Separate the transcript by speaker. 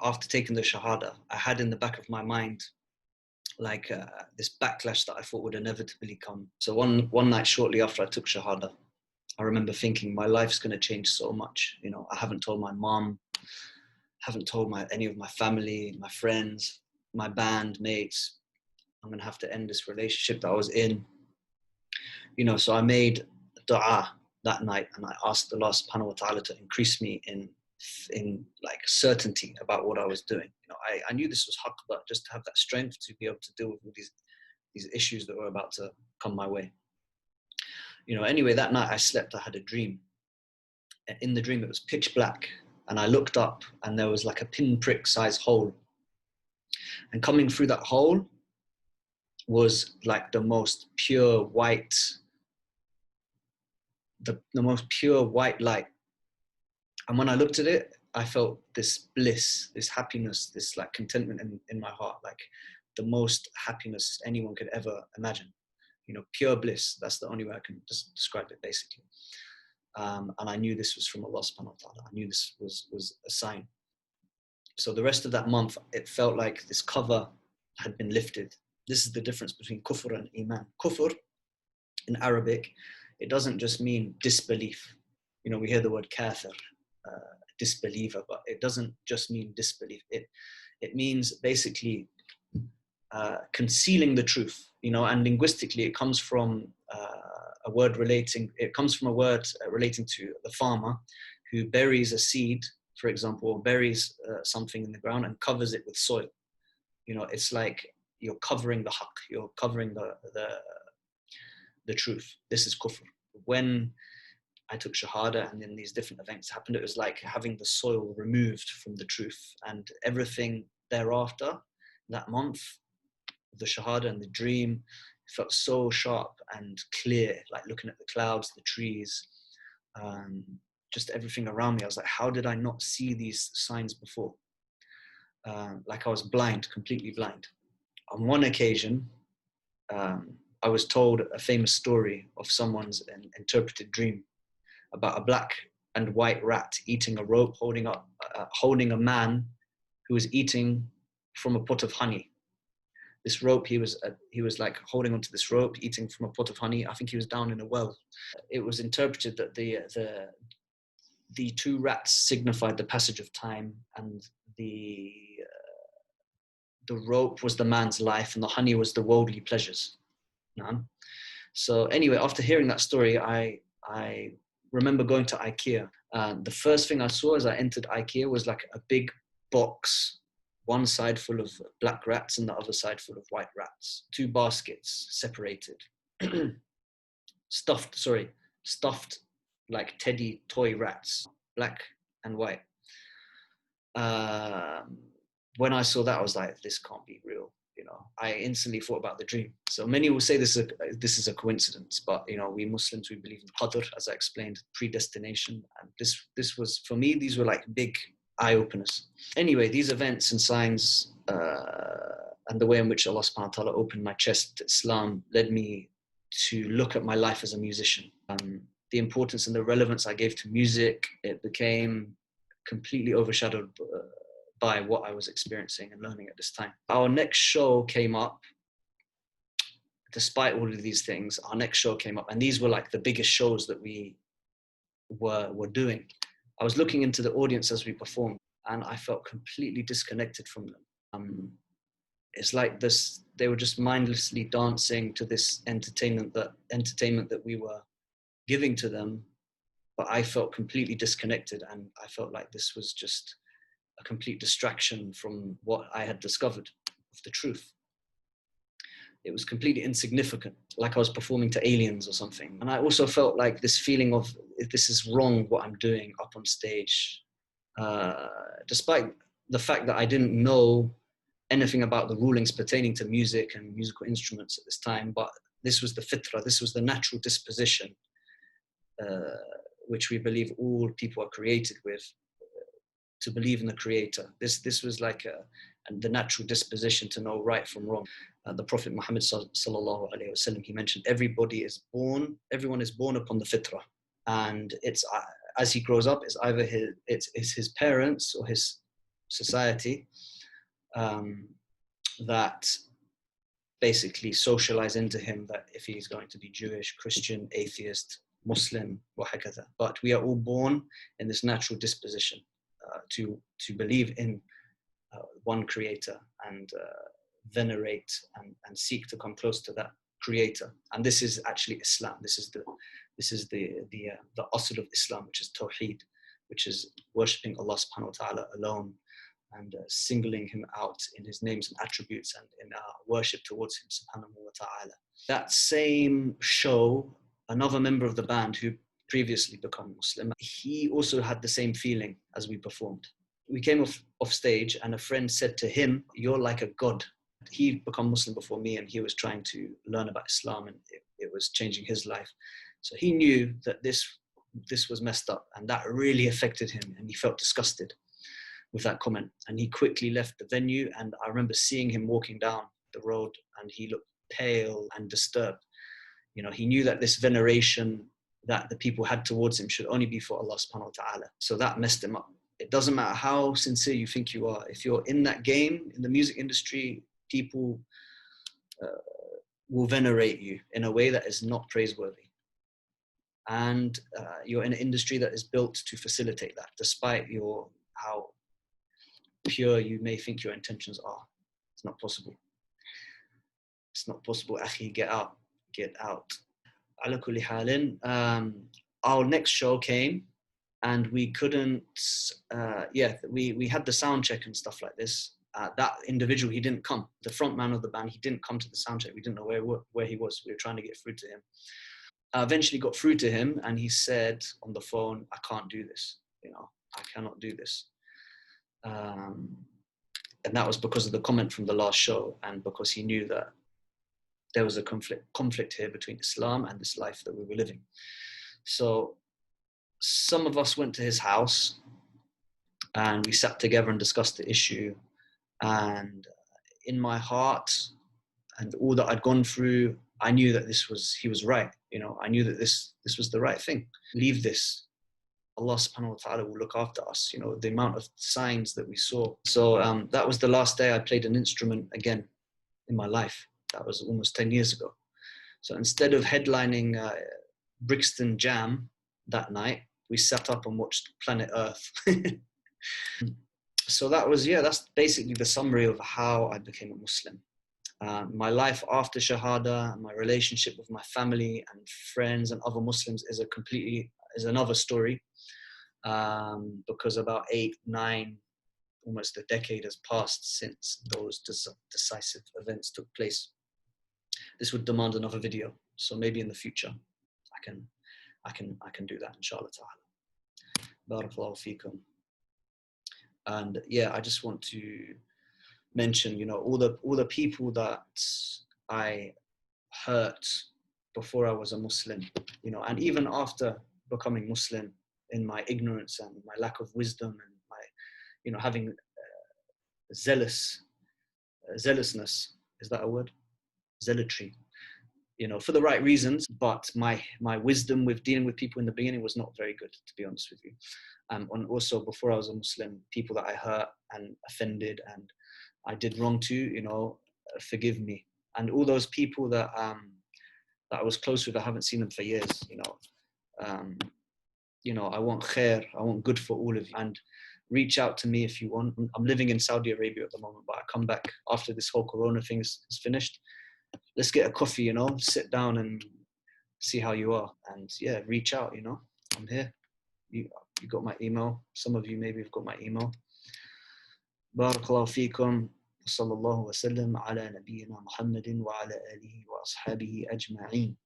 Speaker 1: After taking the Shahada, I had in the back of my mind this backlash that I thought would inevitably come. So one night shortly after I took Shahada, I remember thinking my life's going to change so much. You know, I haven't told my mom, haven't told any of my family, my friends, my band mates. I'm going to have to end this relationship that I was in. You know, so I made dua that night and I asked Allah subhanahu wa ta'ala to increase me in like certainty about what I was doing. You know, I knew this was haqq, but just to have that strength to be able to deal with all these issues that were about to come my way. You know, anyway, that night I slept, I had a dream. In the dream, it was pitch black. And I looked up and there was like a pinprick size hole. And coming through that hole was like the most pure white, the most pure white light. And when I looked at it, I felt this bliss, this happiness, this like contentment in my heart, like the most happiness anyone could ever imagine. You know, pure bliss. That's the only way I can just describe it, basically. And I knew this was from Allah subhanahu wa ta'ala. I knew this was a sign. So the rest of that month, it felt like this cover had been lifted. This is the difference between kufr and iman. Kufr, in Arabic, it doesn't just mean disbelief. You know, we hear the word kafir, disbeliever, but it doesn't just mean disbelief. It means basically concealing the truth. You know, and linguistically, it comes from a word relating to the farmer who buries a seed, for example, or buries something in the ground and covers it with soil. You know, it's like you're covering the haqq, you're covering the truth. This is kufr. When I took Shahada and then these different events happened, it was like having the soil removed from the truth, and everything thereafter, that month, the Shahada and the dream, felt so sharp and clear, like looking at the clouds, the trees, just everything around me. I was like, how did I not see these signs before? Like I was blind, completely blind. On one occasion, I was told a famous story of someone's interpreted dream about a black and white rat eating a rope, holding a man who was eating from a pot of honey. This rope, he was like holding onto this rope, eating from a pot of honey. I think he was down in a well. It was interpreted that the two rats signified the passage of time, and the rope was the man's life, and the honey was the worldly pleasures. So anyway, after hearing that story, I remember going to IKEA. The first thing I saw as I entered IKEA was like a big box, one side full of black rats and the other side full of white rats. Two baskets separated, stuffed like teddy toy rats, black and white. When I saw that, I was like, this can't be real. You know, I instantly thought about the dream. So many will say this is a coincidence, but you know, we Muslims, we believe in qadr, as I explained, predestination. And this was, for me, these were like big eye openers. Anyway, these events and signs and the way in which Allah subhanahu wa ta'ala opened my chest to Islam led me to look at my life as a musician. The importance and the relevance I gave to music, it became completely overshadowed by what I was experiencing and learning at this time. Our next show came up, despite all of these things, our next show came up, and these were like the biggest shows that we were doing. I was looking into the audience as we performed, and I felt completely disconnected from them. It's like this, they were just mindlessly dancing to this entertainment that we were giving to them, but I felt completely disconnected, and I felt like this was just a complete distraction from what I had discovered of the truth. It was completely insignificant, like I was performing to aliens or something. And I also felt like this feeling of, this is wrong what I'm doing up on stage, despite the fact that I didn't know anything about the rulings pertaining to music and musical instruments at this time. But this was the fitrah, this was the natural disposition, which we believe all people are created with, to believe in the creator. This was like the natural disposition to know right from wrong. The Prophet Muhammad sallallahu alaihi wasallam, he mentioned everyone is born upon the fitrah, and it's as he grows up, it's either his parents or his society that basically socialize into him that if he's going to be Jewish, Christian, atheist, Muslim, وهكذا. But we are all born in this natural disposition to believe in one creator and venerate and seek to come close to that creator. And this is actually Islam. This is the asl of Islam, which is Tawheed, which is worshipping Allah subhanahu wa ta'ala alone and singling him out in his names and attributes and in our worship towards him subhanahu wa ta'ala. That same show, another member of the band who previously become Muslim, he also had the same feeling as we performed. We came off stage and a friend said to him, "You're like a god." He'd become Muslim before me and he was trying to learn about Islam and it was changing his life. So he knew that this was messed up and that really affected him and he felt disgusted with that comment. And he quickly left the venue and I remember seeing him walking down the road and he looked pale and disturbed. You know, he knew that this veneration that the people had towards him should only be for Allah subhanahu wa ta'ala. So that messed him up. It doesn't matter how sincere you think you are. If you're in that game, in the music industry, people will venerate you in a way that is not praiseworthy. And you're in an industry that is built to facilitate that, despite how pure you may think your intentions are. It's not possible. It's not possible. Akhi, get out. Get out. Ala kulli halin, our next show came and we couldn't, we had the sound check and stuff like this. That individual, he didn't come. The front man of the band, he didn't come to the sound check. We didn't know where he was. We were trying to get through to him. I eventually got through to him and he said on the phone, "I can't do this. You know, I cannot do this." And that was because of the comment from the last show and because he knew that there was a conflict here between Islam and this life that we were living. So some of us went to his house and we sat together and discussed the issue. And in my heart and all that I'd gone through, I knew that he was right. You know, I knew that this was the right thing. Leave this. Allah subhanahu wa ta'ala will look after us. You know, the amount of signs that we saw. So that was the last day I played an instrument again in my life. That was almost 10 years ago. So instead of headlining Brixton Jam that night, we sat up and watched Planet Earth. So that's basically the summary of how I became a Muslim. My life after Shahaadah, my relationship with my family and friends and other Muslims is another story. Because about 8, 9, almost a decade has passed since those decisive events took place. This would demand another video, so maybe in the future I can do that, inshallah ta'ala. Barakallahu feekum. And yeah, I just want to mention, you know, all the people that I hurt before I was a Muslim, you know, and even after becoming Muslim, in my ignorance and my lack of wisdom and my, you know, having zealousness, is that a word? Zealotry, you know, for the right reasons, but my wisdom with dealing with people in the beginning was not very good, to be honest with you. And also before I was a Muslim, people that I hurt and offended and I did wrong to, you know, forgive me. And all those people that I was close with, I haven't seen them for years, you know. You know, I want khair, I want good for all of you. And reach out to me if you want. I'm living in Saudi Arabia at the moment, but I come back after this whole Corona thing is finished. Let's get a coffee, you know, sit down and see how you are. And yeah, reach out, you know, I'm here. You got my email. Some of you maybe have got my email. Barakallahu feekum. صلى الله وسلم على نبينا محمد وعلى آله وأصحابه أجمعين.